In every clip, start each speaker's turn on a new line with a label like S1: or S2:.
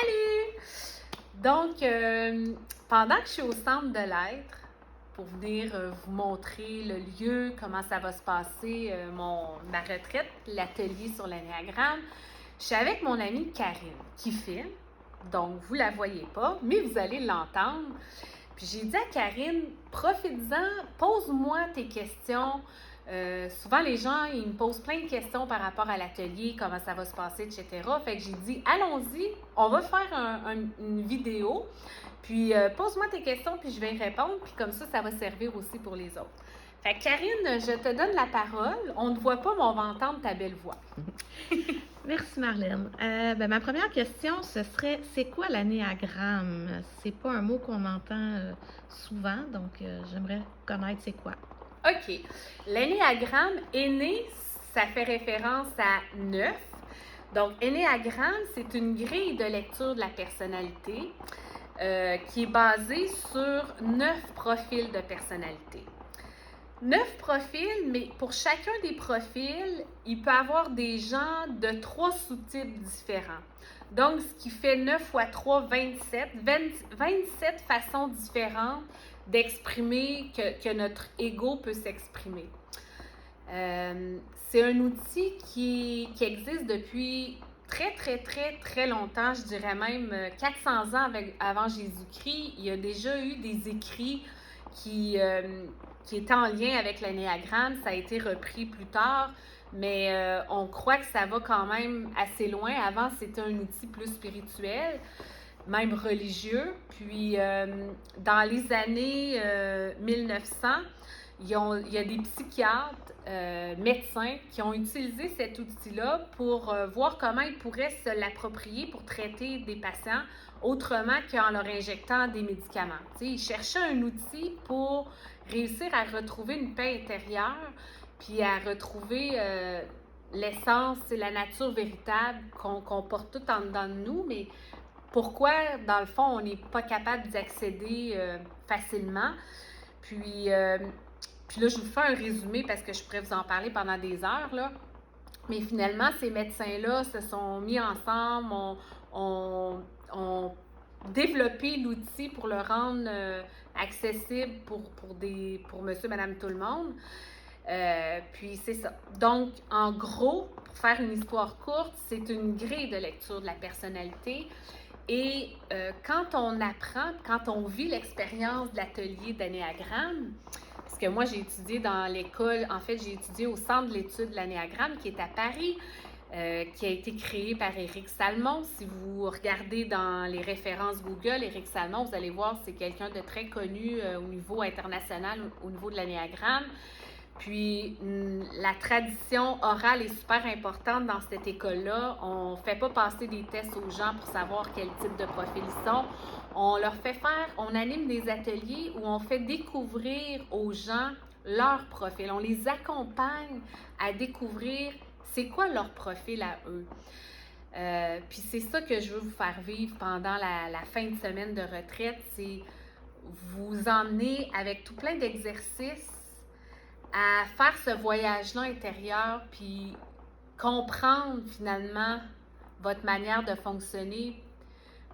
S1: Salut! Donc, pendant que je suis au centre de l'être, pour venir vous montrer le lieu, comment ça va se passer, ma retraite, l'atelier sur l'énéagramme, je suis avec mon amie Karine qui filme. Donc, vous ne la voyez pas, mais vous allez l'entendre. Puis j'ai dit à Karine, profite-en, pose-moi tes questions. Souvent, les gens, ils me posent plein de questions par rapport à l'atelier, comment ça va se passer, etc. Fait que j'ai dit, allons-y, on va faire une vidéo. Puis pose-moi tes questions, puis je vais y répondre. Puis comme ça va servir aussi pour les autres. Fait que Karine, je te donne la parole. On ne voit pas, mais on va entendre ta belle voix.
S2: Merci Marlène. Ma première question, ce serait, c'est quoi l'anéagramme? C'est pas un mot qu'on entend souvent, donc j'aimerais connaître c'est quoi.
S1: OK. L'énéagramme, aîné, ça fait référence à 9. Donc, énéagramme, c'est une grille de lecture de la personnalité qui est basée sur 9 profils de personnalité. 9 profils, mais pour chacun des profils, il peut y avoir des gens de 3 sous-types différents. Donc, ce qui fait 9 fois 3, 27. 27 façons différentes d'exprimer que notre ego peut s'exprimer. C'est un outil qui existe depuis très, très, très, très longtemps, je dirais même 400 ans avant Jésus-Christ. Il y a déjà eu des écrits qui étaient en lien avec l'énéagramme. Ça a été repris plus tard, mais on croit que ça va quand même assez loin. Avant, c'était un outil plus spirituel, même religieux. Puis, dans les années 1900, il y a des psychiatres, médecins qui ont utilisé cet outil-là pour voir comment ils pourraient se l'approprier pour traiter des patients autrement qu'en leur injectant des médicaments. T'sais, ils cherchaient un outil pour réussir à retrouver une paix intérieure, puis à retrouver l'essence et la nature véritable qu'on porte tout en dedans de nous, mais pourquoi, dans le fond, on n'est pas capable d'y accéder facilement. Puis là, je vous fais un résumé parce que je pourrais vous en parler pendant des heures, là. Mais finalement, ces médecins-là se sont mis ensemble, ont développé l'outil pour le rendre accessible pour monsieur, madame, tout le monde. Puis c'est ça. Donc, en gros, pour faire une histoire courte, c'est une grille de lecture de la personnalité. Et quand on apprend, quand on vit l'expérience de l'atelier d'anéagramme, parce que moi, j'ai étudié dans l'école, en fait, j'ai étudié au Centre de l'étude de l'anéagramme qui est à Paris, qui a été créé par Éric Salmon. Si vous regardez dans les références Google, Éric Salmon, vous allez voir, c'est quelqu'un de très connu au niveau international, au niveau de l'anéagramme. Puis, la tradition orale est super importante dans cette école-là. On ne fait pas passer des tests aux gens pour savoir quel type de profil ils sont. On leur fait faire, on anime des ateliers où on fait découvrir aux gens leur profil. On les accompagne à découvrir c'est quoi leur profil à eux. Puis c'est ça que je veux vous faire vivre pendant la fin de semaine de retraite, c'est vous emmener avec tout plein d'exercices à faire ce voyage-là intérieur, puis comprendre finalement votre manière de fonctionner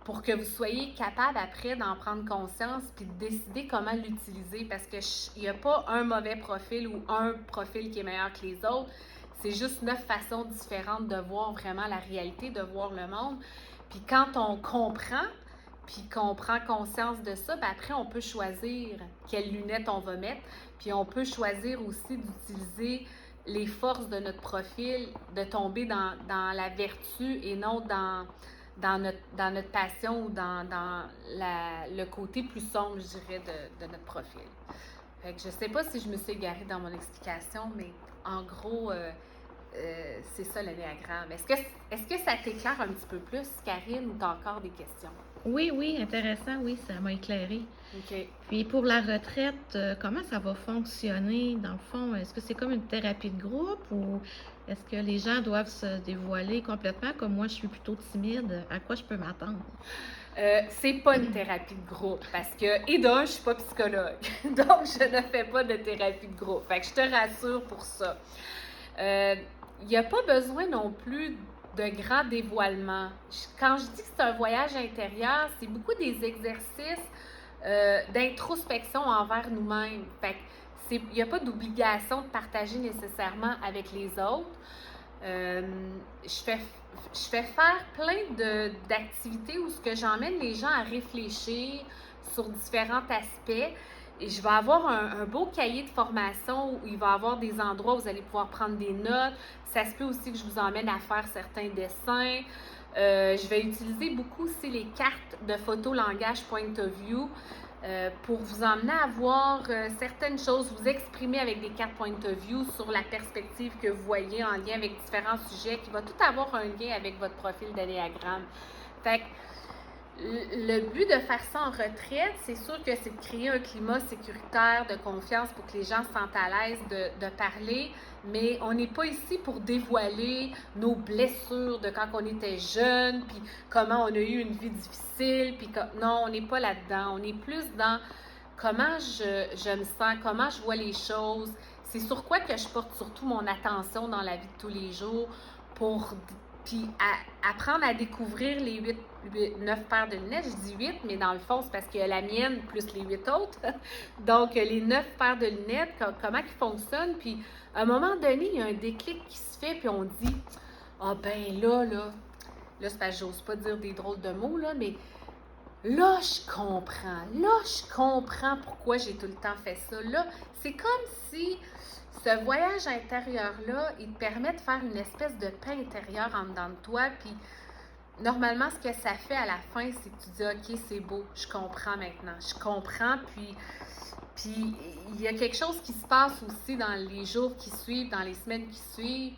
S1: pour que vous soyez capable après d'en prendre conscience puis de décider comment l'utiliser, parce qu'il n'y a pas un mauvais profil ou un profil qui est meilleur que les autres. C'est juste 9 façons différentes de voir vraiment la réalité, de voir le monde. Puis quand on comprend, puis qu'on prend conscience de ça, bien après, on peut choisir quelles lunettes on va mettre. Puis on peut choisir aussi d'utiliser les forces de notre profil, de tomber dans la vertu et non dans notre passion ou dans le côté plus sombre, je dirais, de notre profil. Fait que je ne sais pas si je me suis égarée dans mon explication, mais en gros, c'est ça l'énéagramme. Est-ce que ça t'éclaire un petit peu plus, Karine, ou tu as encore des questions?
S2: Oui, intéressant, oui, ça m'a éclairé.
S1: OK.
S2: Puis pour la retraite, comment ça va fonctionner dans le fond? Est-ce que c'est comme une thérapie de groupe ou est-ce que les gens doivent se dévoiler complètement? Comme moi, je suis plutôt timide, à quoi je peux m'attendre?
S1: C'est pas une thérapie de groupe parce que, et d'un, je suis pas psychologue, donc je ne fais pas de thérapie de groupe. Fait que je te rassure pour ça. Il n'y a pas besoin non plus de grands dévoilements. Quand je dis que c'est un voyage intérieur, c'est beaucoup des exercices d'introspection envers nous-mêmes. Fait que il n'y a pas d'obligation de partager nécessairement avec les autres. Euh, je fais, je fais faire plein d'activités où ce que j'emmène les gens à réfléchir sur différents aspects. Et je vais avoir un beau cahier de formation où il va y avoir des endroits où vous allez pouvoir prendre des notes. Ça se peut aussi que je vous emmène à faire certains dessins. Je vais utiliser beaucoup aussi les cartes de photo langage point of view pour vous emmener à voir certaines choses, vous exprimer avec des cartes point of view sur la perspective que vous voyez en lien avec différents sujets qui va tout avoir un lien avec votre profil d'énéagramme. Fait que le but de faire ça en retraite, c'est sûr que c'est de créer un climat sécuritaire, de confiance pour que les gens se sentent à l'aise de parler, mais on n'est pas ici pour dévoiler nos blessures de quand on était jeune, puis comment on a eu une vie difficile, puis non, on n'est pas là-dedans. On est plus dans comment je me sens, comment je vois les choses. C'est sur quoi que je porte surtout mon attention dans la vie de tous les jours pour puis apprendre à découvrir les 9 paires de lunettes. Je dis 8, mais dans le fond, c'est parce qu'il y a la mienne plus les 8 autres. Donc, les 9 paires de lunettes, comment ils fonctionnent. Puis, à un moment donné, il y a un déclic qui se fait, puis on dit, ah ben là, c'est parce que j'ose pas dire des drôles de mots, là, mais là, je comprends pourquoi j'ai tout le temps fait ça. Là, c'est comme si ce voyage intérieur-là, il te permet de faire une espèce de paix intérieure en dedans de toi. Puis, normalement, ce que ça fait à la fin, c'est que tu dis, OK, c'est beau, je comprends maintenant. Je comprends, puis il y a quelque chose qui se passe aussi dans les jours qui suivent, dans les semaines qui suivent.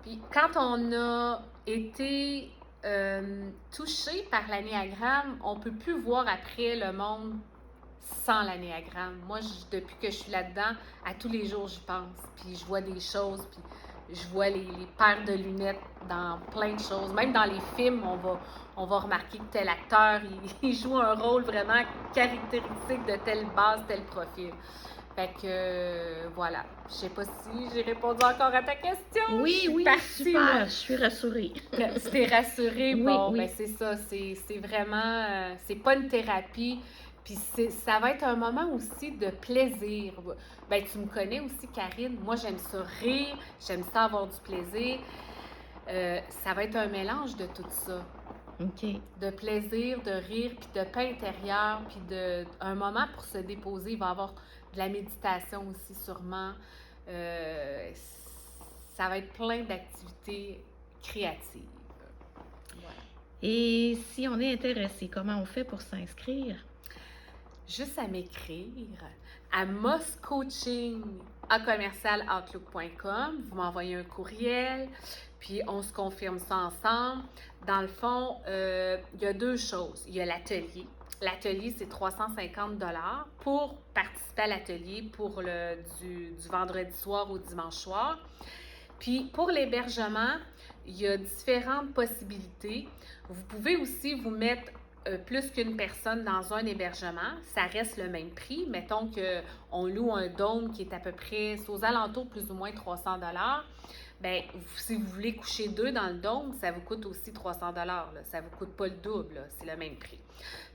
S1: Puis, quand on a été touché par l'anéagramme, on ne peut plus voir après le monde sans l'anéagramme. Moi, depuis que je suis là-dedans, à tous les jours, j'y pense. Puis je vois des choses, puis je vois les paires de lunettes dans plein de choses. Même dans les films, on va remarquer que tel acteur, il joue un rôle vraiment caractéristique de telle base, tel profil. Fait que voilà. Je sais pas si j'ai répondu encore à ta question.
S2: Oui, oui, super. Je suis rassurée.
S1: Tu t'es rassurée? Bon,
S2: Oui.
S1: ben c'est ça. C'est vraiment... c'est pas une thérapie. Puis ça va être un moment aussi de plaisir. Ben tu me connais aussi, Karine. Moi, j'aime ça rire. J'aime ça avoir du plaisir. Ça va être un mélange de tout ça.
S2: OK.
S1: De plaisir, de rire, puis de paix intérieure, puis un moment pour se déposer. Il va y avoir de la méditation aussi sûrement. Ça va être plein d'activités créatives. Voilà.
S2: Et si on est intéressé, comment on fait pour s'inscrire?
S1: Juste à m'écrire à moscoaching@outlook.com. Vous m'envoyez un courriel, puis on se confirme ça ensemble. Dans le fond, il y a deux choses. Il y a l'atelier. L'atelier, c'est 350 $ pour participer à l'atelier pour du vendredi soir au dimanche soir. Puis pour l'hébergement, il y a différentes possibilités. Vous pouvez aussi vous mettre plus qu'une personne dans un hébergement, ça reste le même prix. Mettons qu'on loue un dôme qui est à peu près aux alentours plus ou moins 300 $. Bien, si vous voulez coucher deux dans le dôme, ça vous coûte aussi 300 $. Ça ne vous coûte pas le double, c'est le même prix.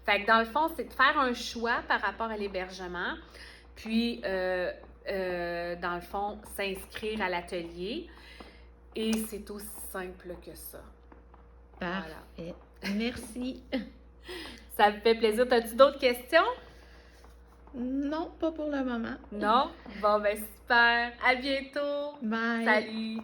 S1: Fait que dans le fond, c'est de faire un choix par rapport à l'hébergement, puis dans le fond, s'inscrire à l'atelier. Et c'est aussi simple que ça.
S2: Parfait. Voilà. Merci.
S1: Ça me fait plaisir. As-tu d'autres questions?
S2: Non, pas pour le moment.
S1: Non? Bon, ben super. À bientôt.
S2: Bye.
S1: Salut.